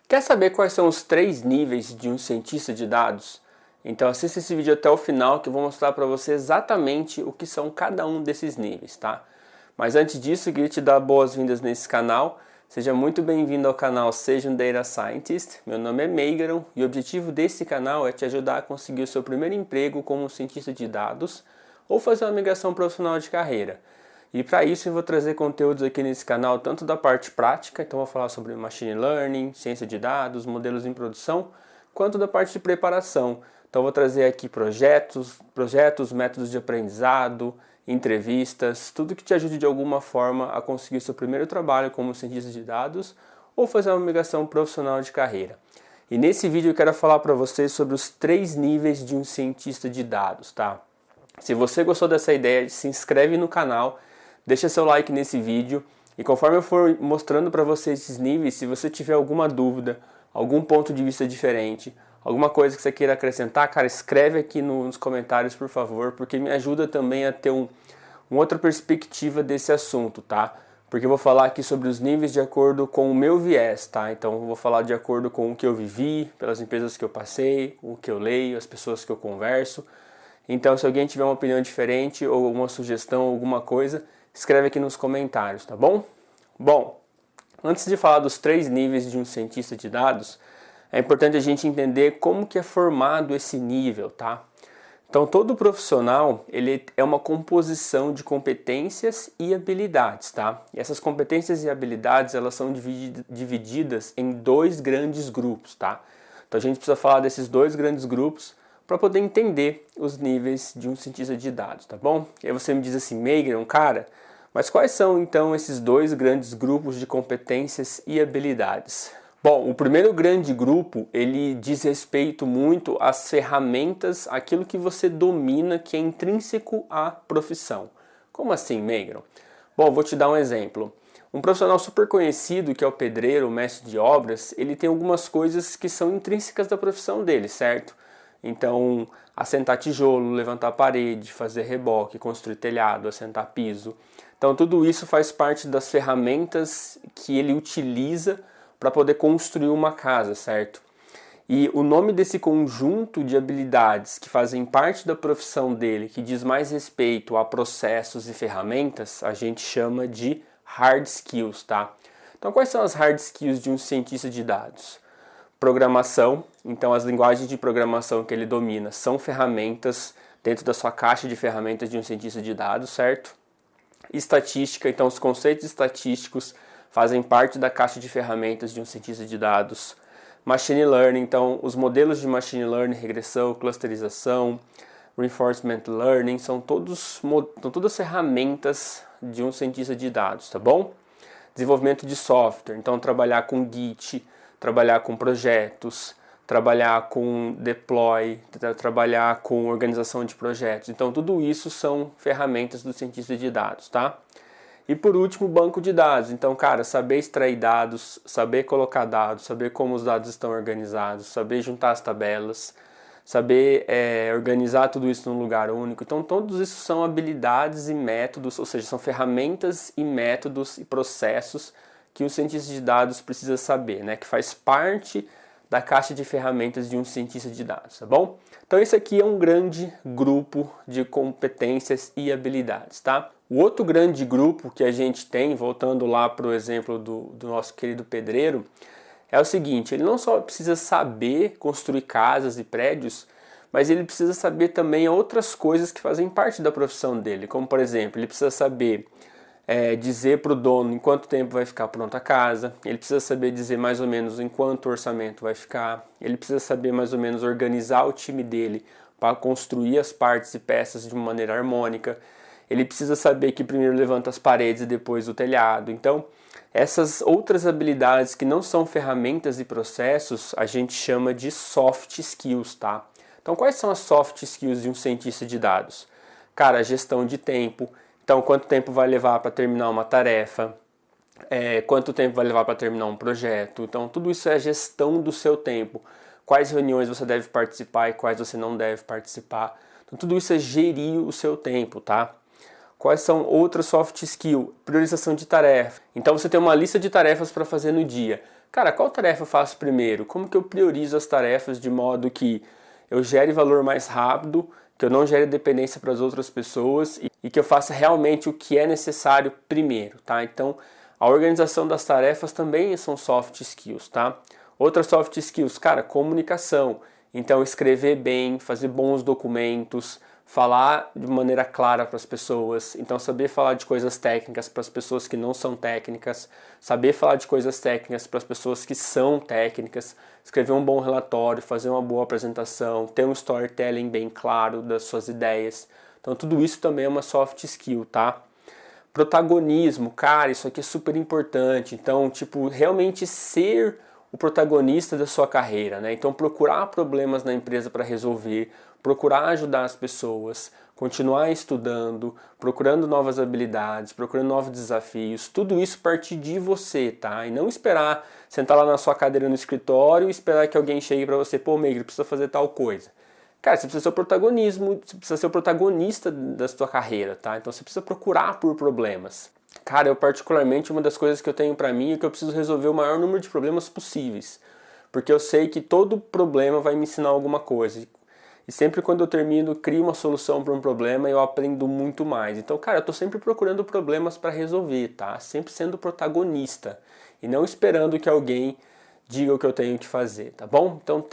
Quer saber quais são os 3 níveis de um cientista de dados? Então assista esse vídeo até o final que eu vou mostrar para você exatamente o que são cada um desses níveis, tá? Mas antes disso, eu queria te dar boas-vindas nesse canal. Seja muito bem-vindo ao canal Seja um Data Scientist. Meu nome é Meigaron e o objetivo desse canal é te ajudar a conseguir o seu primeiro emprego como cientista de dados ou fazer uma migração profissional de carreira. E para isso eu vou trazer conteúdos aqui nesse canal tanto da parte prática, então vou falar sobre Machine Learning, ciência de dados, modelos em produção, quanto da parte de preparação. Então vou trazer aqui projetos, métodos de aprendizado, entrevistas, tudo que te ajude de alguma forma a conseguir seu primeiro trabalho como cientista de dados ou fazer uma migração profissional de carreira. E nesse vídeo eu quero falar para vocês sobre os 3 níveis de um cientista de dados, tá? Se você gostou dessa ideia, se inscreve no canal, deixa seu like nesse vídeo e conforme eu for mostrando para você esses níveis, se você tiver alguma dúvida, algum ponto de vista diferente, alguma coisa que você queira acrescentar, cara, escreve aqui nos comentários, por favor, porque me ajuda também a ter uma outra perspectiva desse assunto, tá? Porque eu vou falar aqui sobre os níveis de acordo com o meu viés, tá? Então eu vou falar de acordo com o que eu vivi, pelas empresas que eu passei, o que eu leio, as pessoas que eu converso. Então se alguém tiver uma opinião diferente ou uma sugestão, alguma coisa, escreve aqui nos comentários, tá bom? Bom, antes de falar dos 3 níveis de um cientista de dados, é importante a gente entender como que é formado esse nível, tá? Então todo profissional, ele é uma composição de competências e habilidades, tá? E essas competências e habilidades, elas são divididas em 2 grandes grupos, tá? Então a gente precisa falar desses 2 grandes grupos para poder entender os níveis de um cientista de dados, tá bom? E aí você me diz assim, Meigaron, cara, mas quais são então esses 2 grandes grupos de competências e habilidades? Bom, o primeiro grande grupo, ele diz respeito muito às ferramentas, aquilo que você domina, que é intrínseco à profissão. Como assim, Meigaron? Bom, vou te dar um exemplo. Um profissional super conhecido, que é o pedreiro, o mestre de obras, ele tem algumas coisas que são intrínsecas da profissão dele, certo? Então, assentar tijolo, levantar parede, fazer reboque, construir telhado, assentar piso. Então, tudo isso faz parte das ferramentas que ele utiliza para poder construir uma casa, certo? E o nome desse conjunto de habilidades que fazem parte da profissão dele, que diz mais respeito a processos e ferramentas, a gente chama de hard skills, tá? Então, quais são as hard skills de um cientista de dados? Programação, então as linguagens de programação que ele domina são ferramentas dentro da sua caixa de ferramentas de um cientista de dados, certo? Estatística, então os conceitos estatísticos fazem parte da caixa de ferramentas de um cientista de dados. Machine Learning, então os modelos de Machine Learning, regressão, clusterização, Reinforcement Learning, são todas ferramentas de um cientista de dados, tá bom? Desenvolvimento de software, então trabalhar com Git, trabalhar com projetos, trabalhar com deploy, trabalhar com organização de projetos. Então tudo isso são ferramentas do cientista de dados, tá? E por último, banco de dados. Então, cara, saber extrair dados, saber colocar dados, saber como os dados estão organizados, saber juntar as tabelas, saber organizar tudo isso num lugar único. Então, todos isso são habilidades e métodos, ou seja, são ferramentas e métodos e processos que o cientista de dados precisa saber, né? Que faz parte da caixa de ferramentas de um cientista de dados, tá bom? Então esse aqui é um grande grupo de competências e habilidades, tá? O outro grande grupo que a gente tem, voltando lá para o exemplo do nosso querido pedreiro, é o seguinte, ele não só precisa saber construir casas e prédios, mas ele precisa saber também outras coisas que fazem parte da profissão dele, como por exemplo, ele precisa saber dizer para o dono em quanto tempo vai ficar pronta a casa, ele precisa saber dizer mais ou menos em quanto orçamento vai ficar, ele precisa saber mais ou menos organizar o time dele para construir as partes e peças de uma maneira harmônica, ele precisa saber que primeiro levanta as paredes e depois o telhado. Então, essas outras habilidades que não são ferramentas e processos, a gente chama de soft skills, tá? Então, quais são as soft skills de um cientista de dados? Cara, gestão de tempo. Então, quanto tempo vai levar para terminar uma tarefa, quanto tempo vai levar para terminar um projeto. Então, tudo isso é a gestão do seu tempo. Quais reuniões você deve participar e quais você não deve participar. Então, tudo isso é gerir o seu tempo, tá? Quais são outras soft skills? Priorização de tarefa. Então, você tem uma lista de tarefas para fazer no dia. Cara, qual tarefa eu faço primeiro? Como que eu priorizo as tarefas de modo que eu gere valor mais rápido, que eu não gere dependência para as outras pessoas e que eu faça realmente o que é necessário primeiro, tá? Então, a organização das tarefas também são soft skills, tá? Outras soft skills, cara, comunicação. Então, escrever bem, fazer bons documentos, falar de maneira clara para as pessoas. Então, saber falar de coisas técnicas para as pessoas que não são técnicas, saber falar de coisas técnicas para as pessoas que são técnicas, escrever um bom relatório, fazer uma boa apresentação, ter um storytelling bem claro das suas ideias. Então, tudo isso também é uma soft skill, tá? Protagonismo, cara, isso aqui é super importante. Então, tipo, realmente ser o protagonista da sua carreira, né? Então, procurar problemas na empresa para resolver, procurar ajudar as pessoas, continuar estudando, procurando novas habilidades, procurando novos desafios, tudo isso partir de você, tá? E não esperar sentar lá na sua cadeira no escritório e esperar que alguém chegue para você, pô, Meire, precisa fazer tal coisa. Cara, você precisa ser o protagonismo, você precisa ser o protagonista da sua carreira, tá? Então você precisa procurar por problemas. Cara, eu particularmente, uma das coisas que eu tenho pra mim é que eu preciso resolver o maior número de problemas possíveis. Porque eu sei que todo problema vai me ensinar alguma coisa. E sempre quando eu termino, crio uma solução para um problema, eu aprendo muito mais. Então, cara, eu tô sempre procurando problemas para resolver, tá? Sempre sendo protagonista. E não esperando que alguém diga o que eu tenho que fazer, tá bom? Então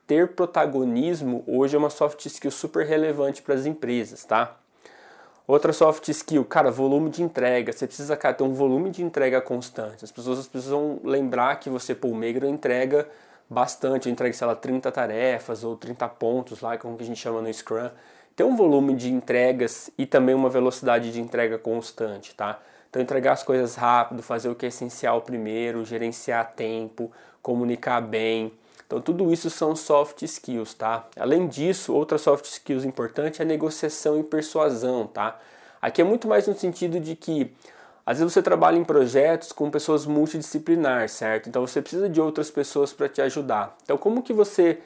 ter protagonismo hoje é uma soft skill super relevante para as empresas, tá? Outra soft skill, cara, volume de entrega. Você precisa, cara, ter um volume de entrega constante. As pessoas precisam lembrar que você, pô, o Meire entrega bastante, entrega, sei lá, 30 tarefas ou 30 pontos lá, como que a gente chama no Scrum. Ter um volume de entregas e também uma velocidade de entrega constante, tá? Então entregar as coisas rápido, fazer o que é essencial primeiro, gerenciar tempo, comunicar bem. Então tudo isso são soft skills, tá? Além disso, outra soft skills importante é a negociação e persuasão, tá? Aqui é muito mais no sentido de que às vezes você trabalha em projetos com pessoas multidisciplinares, certo? Então você precisa de outras pessoas para te ajudar. Então como que você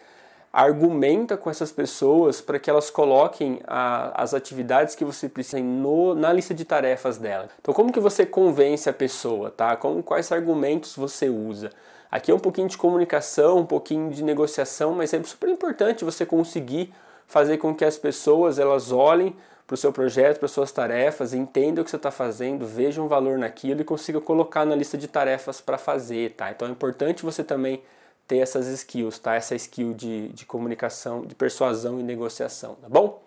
argumenta com essas pessoas para que elas coloquem as atividades que você precisa na lista de tarefas dela? Então como que você convence a pessoa, tá? Quais argumentos você usa? Aqui é um pouquinho de comunicação, um pouquinho de negociação, mas é super importante você conseguir fazer com que as pessoas elas olhem para o seu projeto, para as suas tarefas, entendam o que você está fazendo, vejam valor naquilo e consigam colocar na lista de tarefas para fazer, tá? Então é importante você também ter essas skills, tá? Essa skill de comunicação, de persuasão e negociação, tá bom?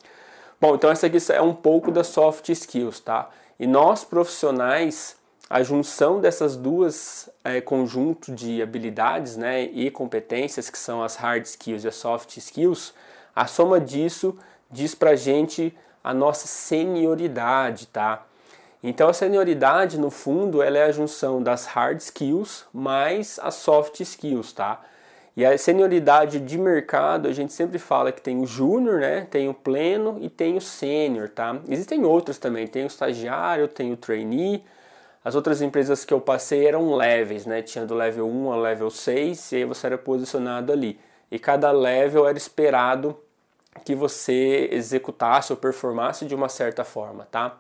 Bom, então essa aqui é um pouco das soft skills, tá? E nós profissionais, a junção dessas duas conjunto de habilidades, né, e competências, que são as hard skills e as soft skills, a soma disso diz pra gente a nossa senioridade, tá? Então a senioridade, no fundo, ela é a junção das hard skills mais as soft skills, tá? E a senioridade de mercado, a gente sempre fala que tem o júnior, né? Tem o pleno e tem o sênior, tá? Existem outros também, tem o estagiário, tem o trainee. As outras empresas que eu passei eram levels, né? Tinha do level 1 ao level 6 e aí você era posicionado ali. E cada level era esperado que você executasse ou performasse de uma certa forma, tá?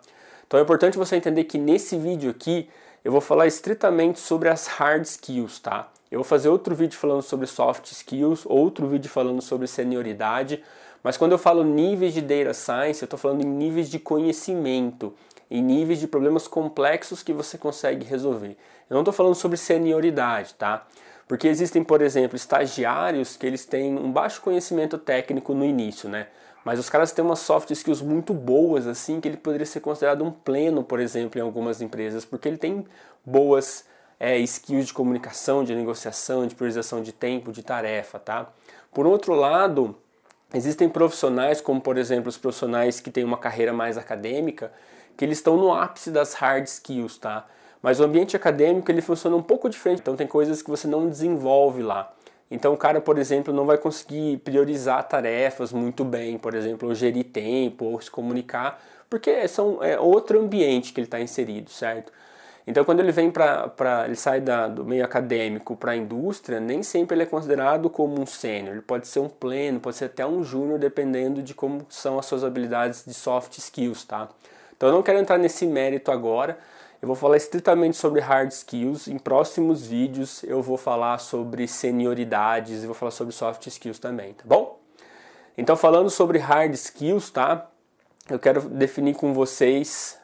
Então é importante você entender que nesse vídeo aqui eu vou falar estritamente sobre as hard skills, tá? Eu vou fazer outro vídeo falando sobre soft skills, outro vídeo falando sobre senioridade, mas quando eu falo níveis de data science, eu estou falando em níveis de conhecimento, em níveis de problemas complexos que você consegue resolver. Eu não estou falando sobre senioridade, tá? Porque existem, por exemplo, estagiários que eles têm um baixo conhecimento técnico no início, né? Mas os caras têm umas soft skills muito boas, assim, que ele poderia ser considerado um pleno, por exemplo, em algumas empresas, porque ele tem boas skills de comunicação, de negociação, de priorização de tempo, de tarefa, tá? Por outro lado, existem profissionais, como por exemplo os profissionais que têm uma carreira mais acadêmica, que eles estão no ápice das hard skills, tá? Mas o ambiente acadêmico ele funciona um pouco diferente, então tem coisas que você não desenvolve lá. Então o cara, por exemplo, não vai conseguir priorizar tarefas muito bem, por exemplo, ou gerir tempo, ou se comunicar, porque é outro ambiente que ele está inserido, certo? Então quando ele vem ele sai do meio acadêmico para a indústria, nem sempre ele é considerado como um sênior, ele pode ser um pleno, pode ser até um júnior, dependendo de como são as suas habilidades de soft skills, tá? Então eu não quero entrar nesse mérito agora. Eu vou falar estritamente sobre hard skills. Em próximos vídeos eu vou falar sobre senioridades e vou falar sobre soft skills também, tá bom? Então, falando sobre hard skills, tá? Eu quero definir com vocês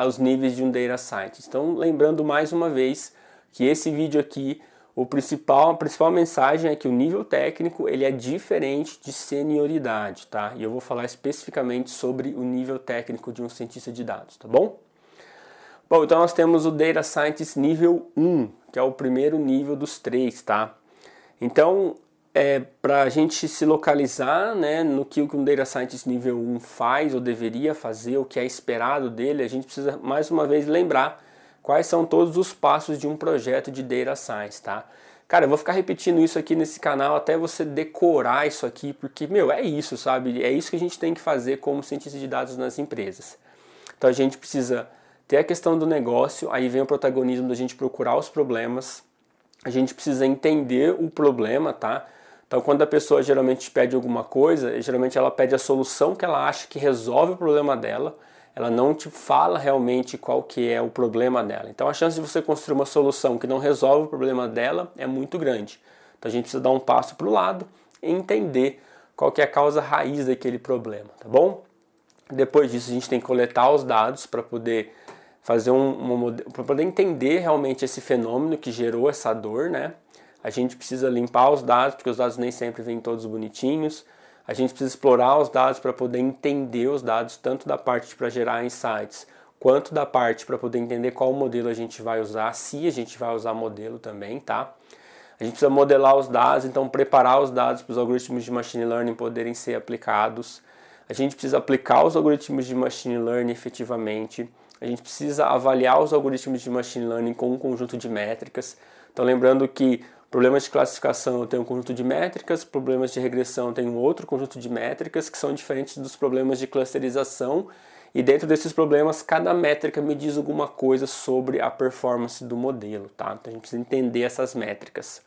os níveis de um Data Scientist. Então, lembrando mais uma vez que esse vídeo aqui, a principal mensagem é que o nível técnico ele é diferente de senioridade, tá? E eu vou falar especificamente sobre o nível técnico de um cientista de dados, tá bom? Bom, então nós temos o Data Scientist nível 1, que é o primeiro nível dos 3, tá? Então, para a gente se localizar, né, no que um Data Scientist nível 1 faz ou deveria fazer, o que é esperado dele, a gente precisa mais uma vez lembrar quais são todos os passos de um projeto de Data Science, tá? Cara, eu vou ficar repetindo isso aqui nesse canal até você decorar isso aqui, porque, é isso, sabe? É isso que a gente tem que fazer como cientista de dados nas empresas. Então a gente precisa ter a questão do negócio, aí vem o protagonismo da gente procurar os problemas, a gente precisa entender o problema, tá? Então quando a pessoa geralmente pede alguma coisa, geralmente ela pede a solução que ela acha que resolve o problema dela, ela não te fala realmente qual que é o problema dela. Então a chance de você construir uma solução que não resolve o problema dela é muito grande. Então a gente precisa dar um passo para o lado e entender qual que é a causa raiz daquele problema, tá bom? Depois disso a gente tem que coletar os dados para poder fazer para poder entender realmente esse fenômeno que gerou essa dor, né? A gente precisa limpar os dados, porque os dados nem sempre vêm todos bonitinhos. A gente precisa explorar os dados para poder entender os dados, tanto da parte para gerar insights, quanto da parte para poder entender qual modelo a gente vai usar, se a gente vai usar modelo também, tá? A gente precisa modelar os dados, então preparar os dados para os algoritmos de machine learning poderem ser aplicados. A gente precisa aplicar os algoritmos de machine learning efetivamente. A gente precisa avaliar os algoritmos de machine learning com um conjunto de métricas. Então lembrando que problemas de classificação eu tenho um conjunto de métricas, problemas de regressão eu tenho um outro conjunto de métricas que são diferentes dos problemas de clusterização, e dentro desses problemas cada métrica me diz alguma coisa sobre a performance do modelo, tá? Então a gente precisa entender essas métricas.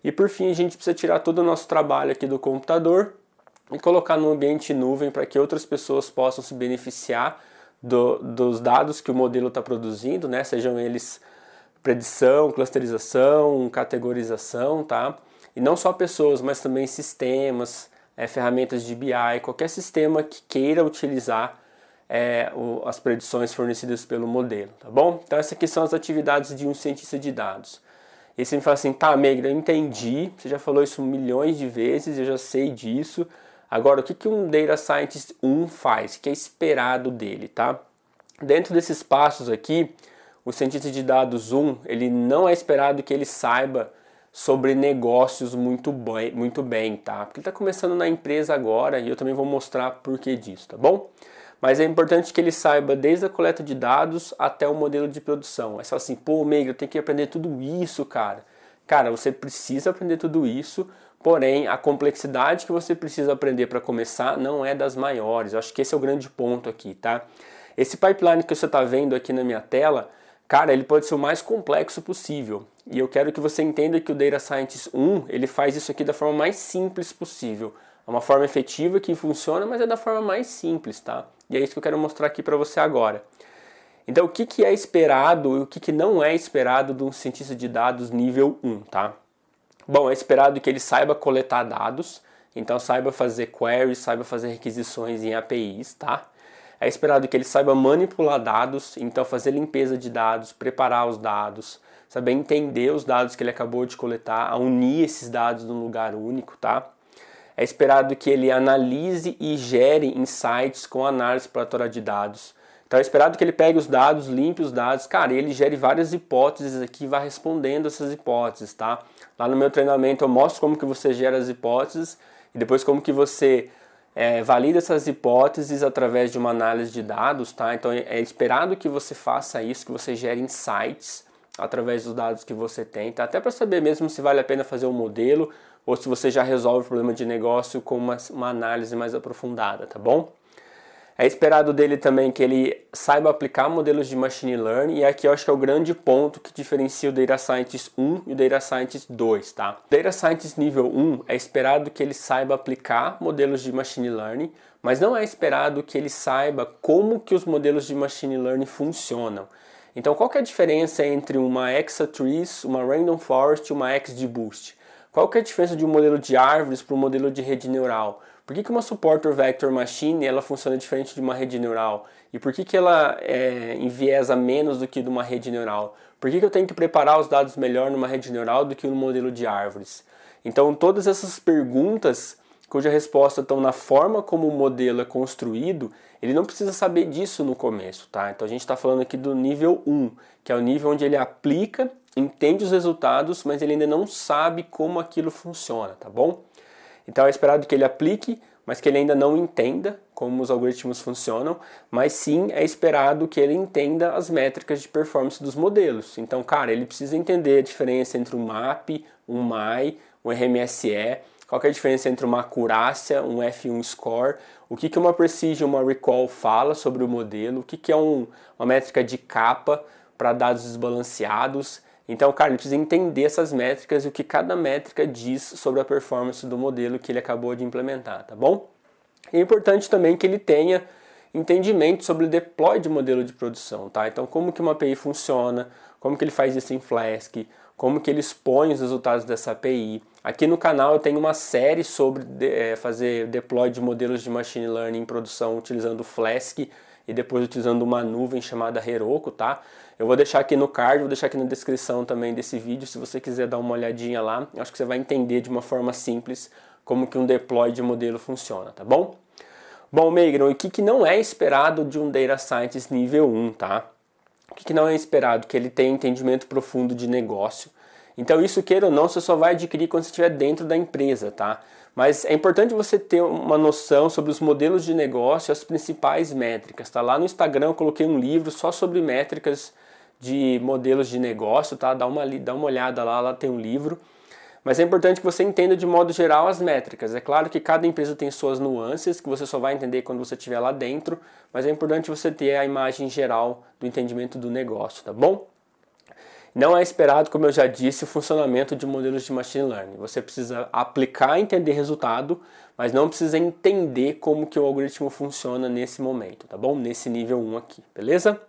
E por fim a gente precisa tirar todo o nosso trabalho aqui do computador e colocar no ambiente nuvem para que outras pessoas possam se beneficiar dos dados que o modelo está produzindo, né? Sejam eles predição, clusterização, categorização, tá? E não só pessoas, mas também sistemas, ferramentas de BI, qualquer sistema que queira utilizar as predições fornecidas pelo modelo, tá bom? Então essas aqui são as atividades de um cientista de dados. E você me fala assim, tá, Megra, eu entendi, você já falou isso milhões de vezes, eu já sei disso. Agora, o que um Data Scientist 1 faz? O que é esperado dele, tá? Dentro desses passos aqui, o cientista de dados 1, ele não é esperado que ele saiba sobre negócios muito bem, tá? Porque ele está começando na empresa agora e eu também vou mostrar por que disso, tá bom? Mas é importante que ele saiba desde a coleta de dados até o modelo de produção. É só assim, pô, Meira, eu tenho que aprender tudo isso, cara. Cara, você precisa aprender tudo isso, porém a complexidade que você precisa aprender para começar não é das maiores. Eu acho que esse é o grande ponto aqui, tá? Esse pipeline que você está vendo aqui na minha tela, cara, ele pode ser o mais complexo possível. E eu quero que você entenda que o Data Scientist 1, ele faz isso aqui da forma mais simples possível. É uma forma efetiva que funciona, mas é da forma mais simples, tá? E é isso que eu quero mostrar aqui para você agora. Então, o que é esperado e o que não é esperado de um cientista de dados nível 1, tá? Bom, é esperado que ele saiba coletar dados, então saiba fazer queries, saiba fazer requisições em APIs, tá? É esperado que ele saiba manipular dados, então fazer limpeza de dados, preparar os dados, saber entender os dados que ele acabou de coletar, unir esses dados num lugar único, tá? É esperado que ele analise e gere insights com análise exploratória de dados. Então é esperado que ele pegue os dados, limpe os dados, cara, e ele gere várias hipóteses aqui e vá respondendo essas hipóteses, tá? Lá no meu treinamento eu mostro como que você gera as hipóteses e depois como que você valida essas hipóteses através de uma análise de dados, tá? Então é esperado que você faça isso, que você gere insights através dos dados que você tem, tá? Até para saber mesmo se vale a pena fazer um modelo ou se você já resolve o problema de negócio com uma análise mais aprofundada, tá bom? É esperado dele também que ele saiba aplicar modelos de machine learning, e aqui eu acho que é o grande ponto que diferencia o Data Scientist 1 e o Data Scientist 2, tá? O Data Scientist nível 1 é esperado que ele saiba aplicar modelos de machine learning, mas não é esperado que ele saiba como que os modelos de machine learning funcionam. Então qual que é a diferença entre uma Hexatree, uma Random Forest e uma XGBoost? Qual que é a diferença de um modelo de árvores para um modelo de rede neural? Por que uma Supporter Vector Machine ela funciona diferente de uma rede neural? E por que ela enviesa menos do que de uma rede neural? Por que eu tenho que preparar os dados melhor numa rede neural do que no modelo de árvores? Então todas essas perguntas cuja resposta estão na forma como o modelo é construído, ele não precisa saber disso no começo, tá? Então a gente está falando aqui do nível 1, que é o nível onde ele aplica, entende os resultados, mas ele ainda não sabe como aquilo funciona, tá bom? Então é esperado que ele aplique, mas que ele ainda não entenda como os algoritmos funcionam, mas sim é esperado que ele entenda as métricas de performance dos modelos. Então, cara, ele precisa entender a diferença entre um MAP, um MAI, um RMSE, qual que é a diferença entre uma acurácia, um F1 score, o que uma precision, uma recall fala sobre o modelo, o que é uma métrica de capa para dados desbalanceados. Então, cara, ele precisa entender essas métricas e o que cada métrica diz sobre a performance do modelo que ele acabou de implementar, tá bom? É importante também que ele tenha entendimento sobre o deploy de modelo de produção, tá? Então, como que uma API funciona, como que ele faz isso em Flask, como que ele expõe os resultados dessa API. Aqui no canal eu tenho uma série sobre fazer deploy de modelos de Machine Learning em produção utilizando Flask e depois utilizando uma nuvem chamada Heroku, tá? Eu vou deixar aqui no card, vou deixar aqui na descrição também desse vídeo, se você quiser dar uma olhadinha lá. Eu acho que você vai entender de uma forma simples como que um deploy de modelo funciona, tá bom? Bom, Meigron, o que não é esperado de um Data Scientist nível 1, tá? O que não é esperado? Que ele tenha entendimento profundo de negócio. Então isso, queira ou não, você só vai adquirir quando você estiver dentro da empresa, tá? Mas é importante você ter uma noção sobre os modelos de negócio e as principais métricas, tá? Lá no Instagram eu coloquei um livro só sobre métricas de modelos de negócio, tá? Dá uma olhada lá tem um livro. Mas é importante que você entenda de modo geral as métricas. É claro que cada empresa tem suas nuances, que você só vai entender quando você estiver lá dentro, mas é importante você ter a imagem geral do entendimento do negócio, tá bom? Não é esperado, como eu já disse, o funcionamento de modelos de Machine Learning. Você precisa aplicar e entender resultado, mas não precisa entender como que o algoritmo funciona nesse momento, tá bom? Nesse nível 1 aqui, beleza?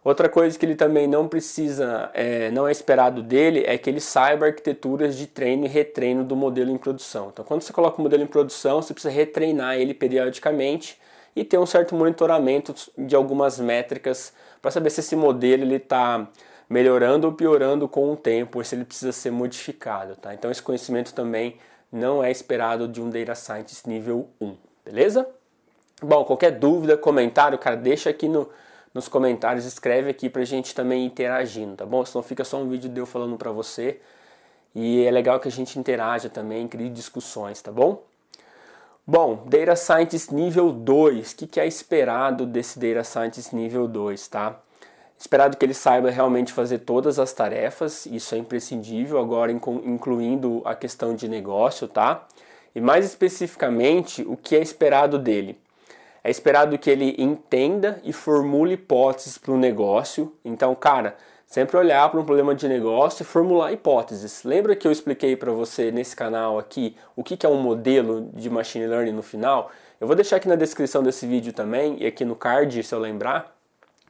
Outra coisa que ele também não precisa, não é esperado dele, é que ele saiba arquiteturas de treino e retreino do modelo em produção. Então, quando você coloca o modelo em produção, você precisa retreinar ele periodicamente e ter um certo monitoramento de algumas métricas para saber se esse modelo está melhorando ou piorando com o tempo, ou se ele precisa ser modificado, tá? Então, esse conhecimento também não é esperado de um Data Scientist nível 1, beleza? Bom, qualquer dúvida, comentário, cara, deixa aqui nos comentários, escreve aqui pra gente também interagindo, tá bom? Senão fica só um vídeo de eu falando pra você. E é legal que a gente interaja também, crie discussões, tá bom? Bom, Data Scientist nível 2, o que é esperado desse Data Scientist nível 2, tá? Esperado que ele saiba realmente fazer todas as tarefas, isso é imprescindível, agora incluindo a questão de negócio, tá? E mais especificamente, o que é esperado dele? É esperado que ele entenda e formule hipóteses para o negócio. Então, cara, sempre olhar para um problema de negócio e formular hipóteses. Lembra que eu expliquei para você nesse canal aqui o que é um modelo de Machine Learning no final? Eu vou deixar aqui na descrição desse vídeo também e aqui no card, se eu lembrar,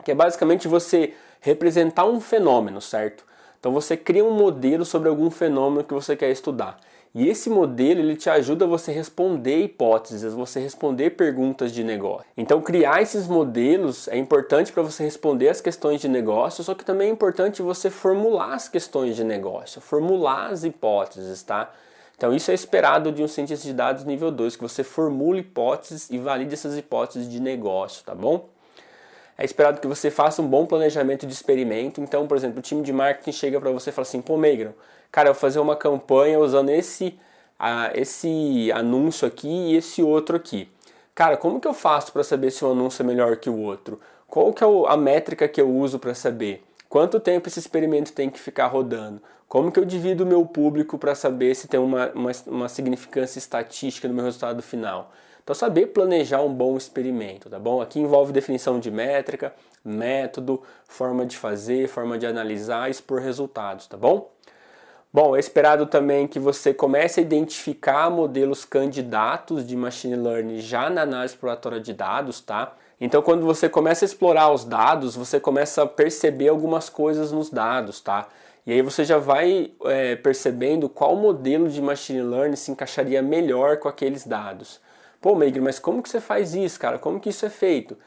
que é basicamente você representar um fenômeno, certo? Então você cria um modelo sobre algum fenômeno que você quer estudar. E esse modelo ele te ajuda a você responder hipóteses, você responder perguntas de negócio. Então criar esses modelos é importante para você responder as questões de negócio, só que também é importante você formular as questões de negócio, formular as hipóteses, tá? Então isso é esperado de um cientista de dados nível 2, que você formule hipóteses e valide essas hipóteses de negócio, tá bom? É esperado que você faça um bom planejamento de experimento. Então, por exemplo, o time de marketing chega para você e fala assim, pô, Meigron, cara, eu vou fazer uma campanha usando esse anúncio aqui e esse outro aqui. Cara, como que eu faço para saber se um anúncio é melhor que o outro? Qual que é a métrica que eu uso para saber? Quanto tempo esse experimento tem que ficar rodando? Como que eu divido o meu público para saber se tem uma significância estatística no meu resultado final? Então, saber planejar um bom experimento, tá bom? Aqui envolve definição de métrica, método, forma de fazer, forma de analisar e expor resultados, tá bom? Bom, é esperado também que você comece a identificar modelos candidatos de Machine Learning já na análise exploratória de dados, tá? Então, quando você começa a explorar os dados, você começa a perceber algumas coisas nos dados, tá? E aí você já vai percebendo qual modelo de machine learning se encaixaria melhor com aqueles dados. Pô, Meigre, mas como que você faz isso, cara? Como que isso é feito?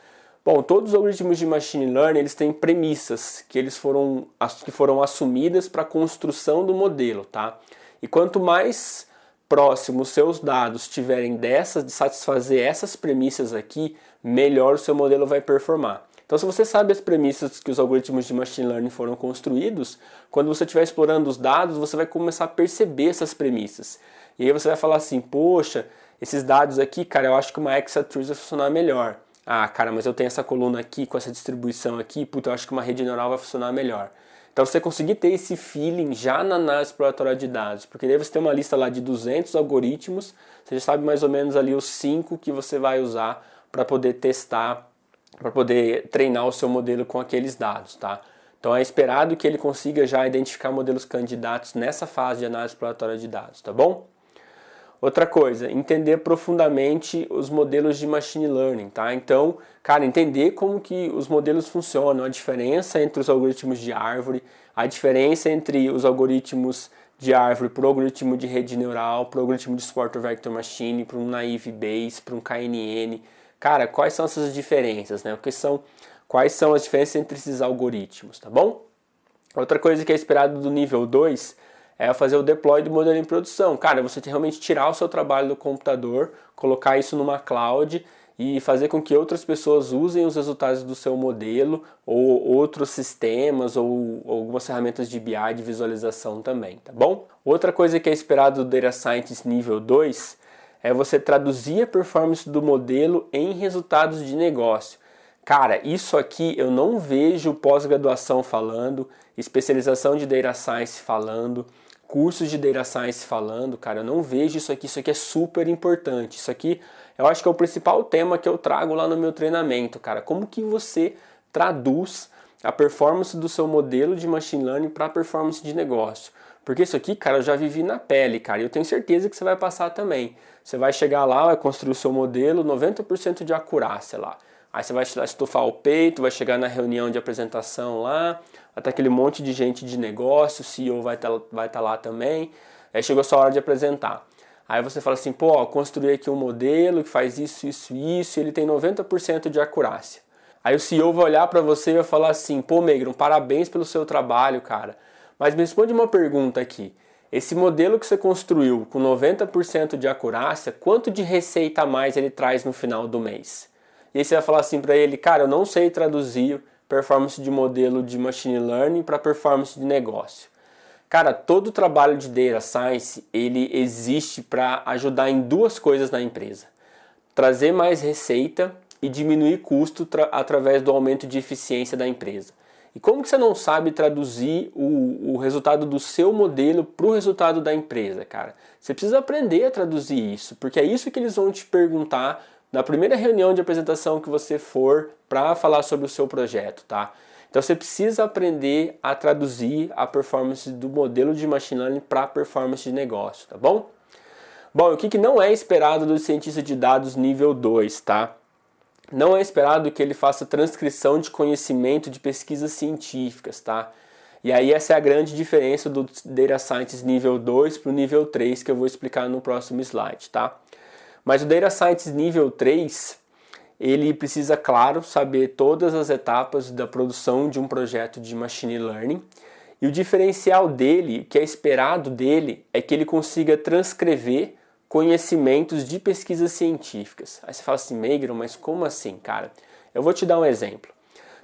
Bom, todos os algoritmos de machine learning, eles têm premissas que foram assumidas para a construção do modelo, tá? E quanto mais próximos seus dados estiverem de satisfazer essas premissas aqui, melhor o seu modelo vai performar. Então, se você sabe as premissas que os algoritmos de machine learning foram construídos, quando você estiver explorando os dados, você vai começar a perceber essas premissas. E aí você vai falar assim, poxa, esses dados aqui, cara, eu acho que uma Exatree vai funcionar melhor. Ah, cara, mas eu tenho essa coluna aqui com essa distribuição aqui, puta, eu acho que uma rede neural vai funcionar melhor. Então você conseguir ter esse feeling já na análise exploratória de dados, porque daí você tem uma lista lá de 200 algoritmos, você já sabe mais ou menos ali os 5 que você vai usar para poder testar, para poder treinar o seu modelo com aqueles dados, tá? Então é esperado que ele consiga já identificar modelos candidatos nessa fase de análise exploratória de dados, tá bom? Outra coisa, entender profundamente os modelos de machine learning, tá? Então, cara, entender como que os modelos funcionam, a diferença entre os algoritmos de árvore, a diferença entre os algoritmos de árvore para o algoritmo de rede neural, para o algoritmo de Support Vector Machine, para um Naive Bayes, para um KNN. Cara, quais são essas diferenças, né? Quais são as diferenças entre esses algoritmos, tá bom? Outra coisa que é esperado do nível 2 é fazer o deploy do modelo em produção. Cara, você realmente tirar o seu trabalho do computador, colocar isso numa cloud e fazer com que outras pessoas usem os resultados do seu modelo ou outros sistemas ou algumas ferramentas de BI, de visualização também, tá bom? Outra coisa que é esperado do Data Scientist nível 2 é você traduzir a performance do modelo em resultados de negócio. Cara, isso aqui eu não vejo pós-graduação falando, especialização de Data Science falando, cursos de Data Science falando, cara, eu não vejo isso aqui é super importante. Isso aqui eu acho que é o principal tema que eu trago lá no meu treinamento, cara. Como que você traduz a performance do seu modelo de machine learning para a performance de negócio? Porque isso aqui, cara, eu já vivi na pele, cara, e eu tenho certeza que você vai passar também. Você vai chegar lá, vai construir o seu modelo, 90% de acurácia lá. Aí você vai estufar o peito, vai chegar na reunião de apresentação lá, vai ter aquele monte de gente de negócio, o CEO vai estar lá também. Aí chegou a sua hora de apresentar. Aí você fala assim, pô, construí aqui um modelo que faz isso, isso, isso, e ele tem 90% de acurácia. Aí o CEO vai olhar para você e vai falar assim, pô, Meigron, parabéns pelo seu trabalho, cara. Mas me responde uma pergunta aqui. Esse modelo que você construiu com 90% de acurácia, quanto de receita a mais ele traz no final do mês? E aí você vai falar assim para ele, cara, eu não sei traduzir performance de modelo de machine learning para performance de negócio. Cara, todo o trabalho de Data Science, ele existe para ajudar em duas coisas na empresa. Trazer mais receita e diminuir custo através do aumento de eficiência da empresa. E como que você não sabe traduzir o resultado do seu modelo para o resultado da empresa, cara? Você precisa aprender a traduzir isso, porque é isso que eles vão te perguntar na primeira reunião de apresentação que você for para falar sobre o seu projeto, tá? Então você precisa aprender a traduzir a performance do modelo de machine learning para a performance de negócio, tá bom? Bom, o que não é esperado do cientista de dados nível 2, tá? Não é esperado que ele faça transcrição de conhecimento de pesquisas científicas, tá? E aí essa é a grande diferença do Data Scientist nível 2 para o nível 3, que eu vou explicar no próximo slide, tá? Mas o Data Scientist nível 3, ele precisa, claro, saber todas as etapas da produção de um projeto de Machine Learning. E o diferencial dele, o que é esperado dele, é que ele consiga transcrever conhecimentos de pesquisas científicas. Aí você fala assim, Meigron, mas como assim, cara? Eu vou te dar um exemplo.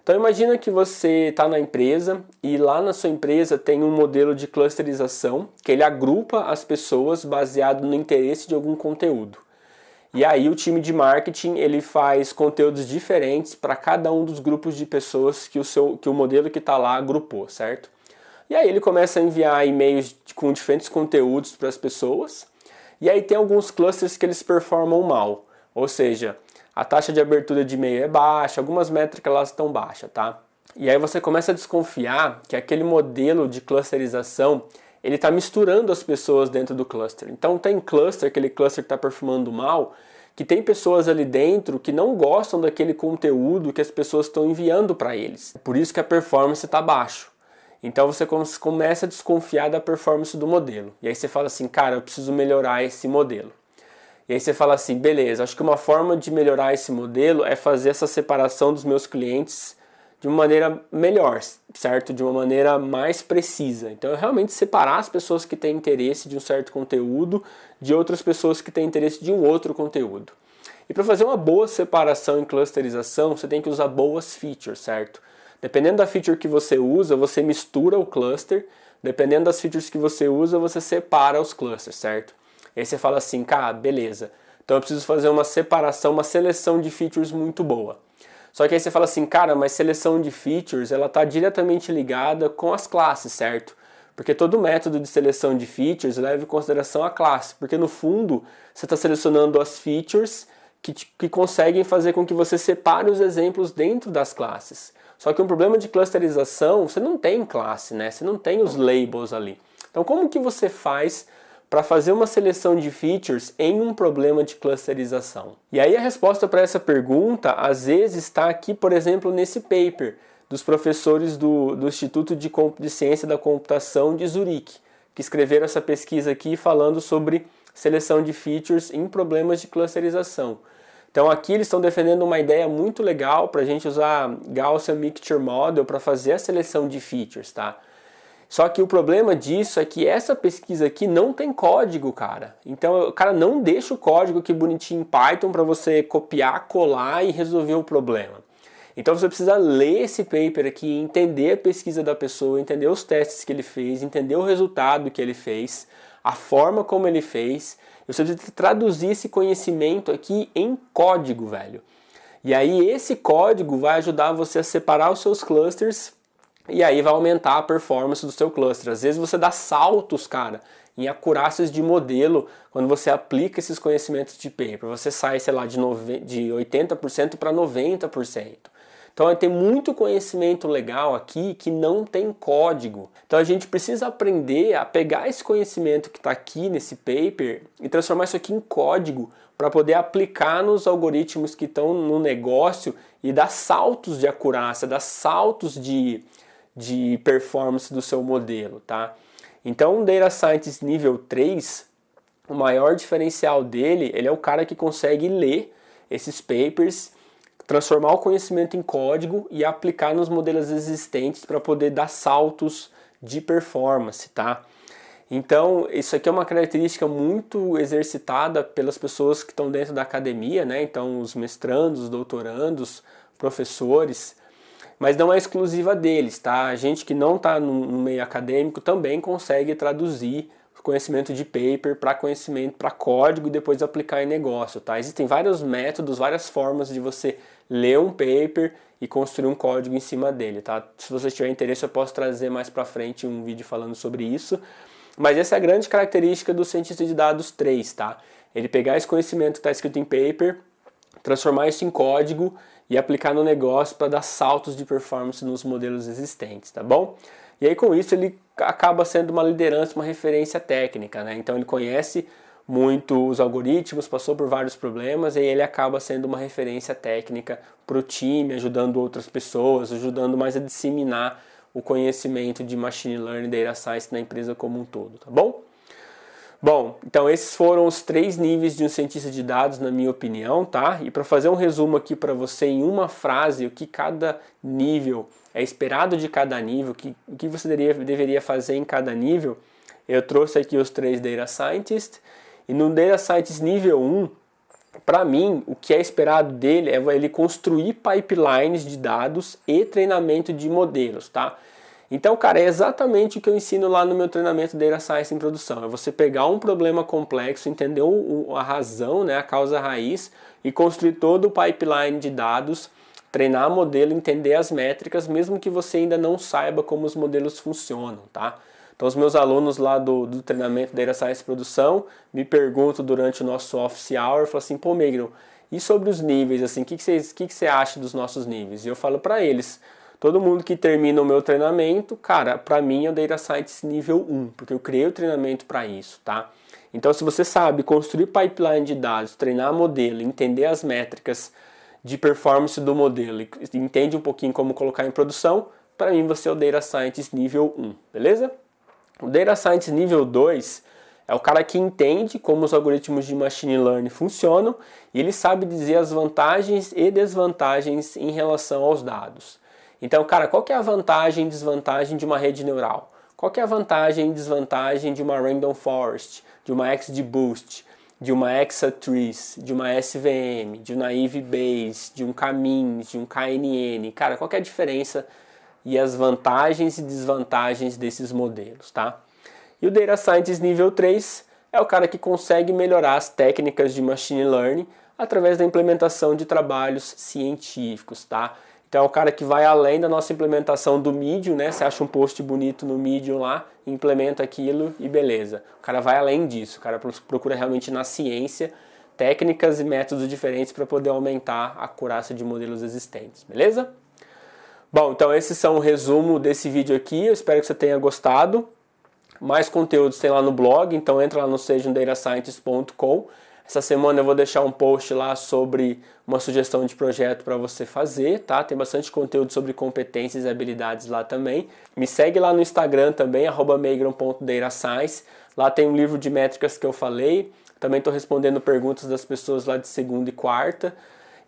Então imagina que você está na empresa e lá na sua empresa tem um modelo de clusterização que ele agrupa as pessoas baseado no interesse de algum conteúdo. E aí o time de marketing ele faz conteúdos diferentes para cada um dos grupos de pessoas que o modelo que está lá agrupou, certo? E aí ele começa a enviar e-mails com diferentes conteúdos para as pessoas. E aí tem alguns clusters que eles performam mal, ou seja, a taxa de abertura de e-mail é baixa, algumas métricas elas estão baixas, tá? E aí você começa a desconfiar que aquele modelo de clusterização, ele está misturando as pessoas dentro do cluster. Então tem cluster, aquele cluster que está performando mal, que tem pessoas ali dentro que não gostam daquele conteúdo que as pessoas estão enviando para eles. Por isso que a performance está baixa. Então você começa a desconfiar da performance do modelo. E aí você fala assim, cara, eu preciso melhorar esse modelo. E aí você fala assim, beleza, acho que uma forma de melhorar esse modelo é fazer essa separação dos meus clientes de uma maneira melhor, certo? De uma maneira mais precisa. Então, realmente separar as pessoas que têm interesse de um certo conteúdo de outras pessoas que têm interesse de um outro conteúdo. E para fazer uma boa separação em clusterização, você tem que usar boas features, certo? Dependendo da feature que você usa, você mistura o cluster. Dependendo das features que você usa, você separa os clusters, certo? E aí você fala assim, cara, beleza. Então eu preciso fazer uma separação, uma seleção de features muito boa. Só que aí você fala assim, cara, mas seleção de features, ela está diretamente ligada com as classes, certo? Porque todo método de seleção de features leva em consideração a classe. Porque no fundo, você está selecionando as features que conseguem fazer com que você separe os exemplos dentro das classes. Só que um problema de clusterização, você não tem classe, né? Você não tem os labels ali. Então como que você faz para fazer uma seleção de features em um problema de clusterização? E aí a resposta para essa pergunta, às vezes, está aqui, por exemplo, nesse paper dos professores do Instituto de Ciência da Computação de Zurique, que escreveram essa pesquisa aqui falando sobre seleção de features em problemas de clusterização. Então aqui eles estão defendendo uma ideia muito legal para a gente usar Gaussian Mixture Model para fazer a seleção de features, tá? Só que o problema disso é que essa pesquisa aqui não tem código, cara. Então o cara não deixa o código aqui bonitinho em Python para você copiar, colar e resolver o problema. Então você precisa ler esse paper aqui, entender a pesquisa da pessoa, entender os testes que ele fez, entender o resultado que ele fez, a forma como ele fez. E você precisa traduzir esse conhecimento aqui em código, velho. E aí esse código vai ajudar você a separar os seus clusters e aí vai aumentar a performance do seu cluster. Às vezes você dá saltos, cara, em acurácias de modelo quando você aplica esses conhecimentos de paper. Você sai, sei lá, de 80% para 90%. Então tem muito conhecimento legal aqui que não tem código. Então a gente precisa aprender a pegar esse conhecimento que está aqui nesse paper e transformar isso aqui em código para poder aplicar nos algoritmos que estão no negócio e dar saltos de acurácia, dar saltos de performance do seu modelo, tá? Então um Data Scientist nível 3, o maior diferencial dele, ele é o cara que consegue ler esses papers, transformar o conhecimento em código e aplicar nos modelos existentes para poder dar saltos de performance, tá? Então, isso aqui é uma característica muito exercitada pelas pessoas que estão dentro da academia, né? Então, os mestrandos, doutorandos, professores, mas não é exclusiva deles, tá? A gente que não está no meio acadêmico também consegue traduzir conhecimento de paper para conhecimento, para código e depois aplicar em negócio, tá? Existem vários métodos, várias formas de você ler um paper e construir um código em cima dele, tá? Se você tiver interesse, eu posso trazer mais para frente um vídeo falando sobre isso. Mas essa é a grande característica do cientista de dados 3, tá? Ele pegar esse conhecimento que está escrito em paper, transformar isso em código e aplicar no negócio para dar saltos de performance nos modelos existentes, tá bom? E aí com isso ele acaba sendo uma liderança, uma referência técnica, né? Então ele conhece muito os algoritmos, passou por vários problemas e ele acaba sendo uma referência técnica para o time, ajudando outras pessoas, ajudando mais a disseminar o conhecimento de Machine Learning e Data Science na empresa como um todo, tá bom? Bom, então esses foram os 3 níveis de um cientista de dados, na minha opinião, tá? E para fazer um resumo aqui para você em uma frase, o que cada nível é esperado de cada nível, o que você deveria fazer em cada nível, eu trouxe aqui os 3 Data Scientists. E no Data Scientist nível 1, para mim, o que é esperado dele é ele construir pipelines de dados e treinamento de modelos, tá? Então, cara, é exatamente o que eu ensino lá no meu treinamento Data Science em produção. É você pegar um problema complexo, entender a razão, né, a causa raiz, e construir todo o pipeline de dados, treinar modelo, entender as métricas, mesmo que você ainda não saiba como os modelos funcionam, tá? Então os meus alunos lá do treinamento Data Science Produção me perguntam durante o nosso office hour, falam assim, pô, Megro, e sobre os níveis, assim, o que você acha dos nossos níveis? E eu falo para eles, todo mundo que termina o meu treinamento, cara, para mim é o Data Science nível 1, porque eu criei o treinamento para isso, tá? Então, se você sabe construir pipeline de dados, treinar modelo, entender as métricas de performance do modelo e entende um pouquinho como colocar em produção, para mim você é o Data Scientist nível 1, beleza? O Data Scientist nível 2 é o cara que entende como os algoritmos de Machine Learning funcionam e ele sabe dizer as vantagens e desvantagens em relação aos dados. Então, cara, qual que é a vantagem e desvantagem de uma rede neural? Qual que é a vantagem e desvantagem de uma Random Forest, de uma XGBoost, de uma ExaTrees, de uma SVM, de uma Naive Bayes, de um K-means, de um KNN? Cara, qual que é a diferença e as vantagens e desvantagens desses modelos, tá? E o Data Scientist nível 3 é o cara que consegue melhorar as técnicas de Machine Learning através da implementação de trabalhos científicos, tá? Então é o cara que vai além da nossa implementação do Medium, né? Você acha um post bonito no Medium lá, implementa aquilo e beleza. O cara vai além disso, o cara procura realmente na ciência técnicas e métodos diferentes para poder aumentar a acurácia de modelos existentes, beleza? Bom, então esses são o resumo desse vídeo aqui, eu espero que você tenha gostado. Mais conteúdos tem lá no blog, então entra lá no sejamdatascientist.com. Essa semana eu vou deixar um post lá sobre uma sugestão de projeto para você fazer, tá? Tem bastante conteúdo sobre competências e habilidades lá também. Me segue lá no Instagram também, @meigron.datascience. Lá tem um livro de métricas que eu falei. Também estou respondendo perguntas das pessoas lá de segunda e quarta.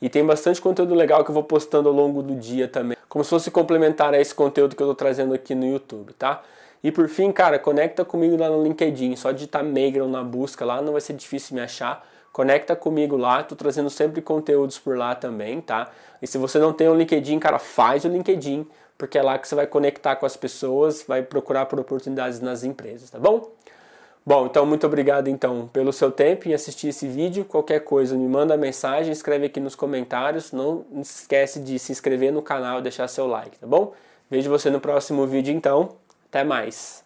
E tem bastante conteúdo legal que eu vou postando ao longo do dia também, como se fosse complementar a esse conteúdo que eu estou trazendo aqui no YouTube, tá? E por fim, cara, conecta comigo lá no LinkedIn, só digitar Meigron na busca lá, não vai ser difícil me achar. Conecta comigo lá, tô trazendo sempre conteúdos por lá também, tá? E se você não tem um LinkedIn, cara, faz o LinkedIn, porque é lá que você vai conectar com as pessoas, vai procurar por oportunidades nas empresas, tá bom? Bom, então muito obrigado então pelo seu tempo em assistir esse vídeo. Qualquer coisa me manda mensagem, escreve aqui nos comentários. Não se esquece de se inscrever no canal e deixar seu like, tá bom? Vejo você no próximo vídeo então. Até mais!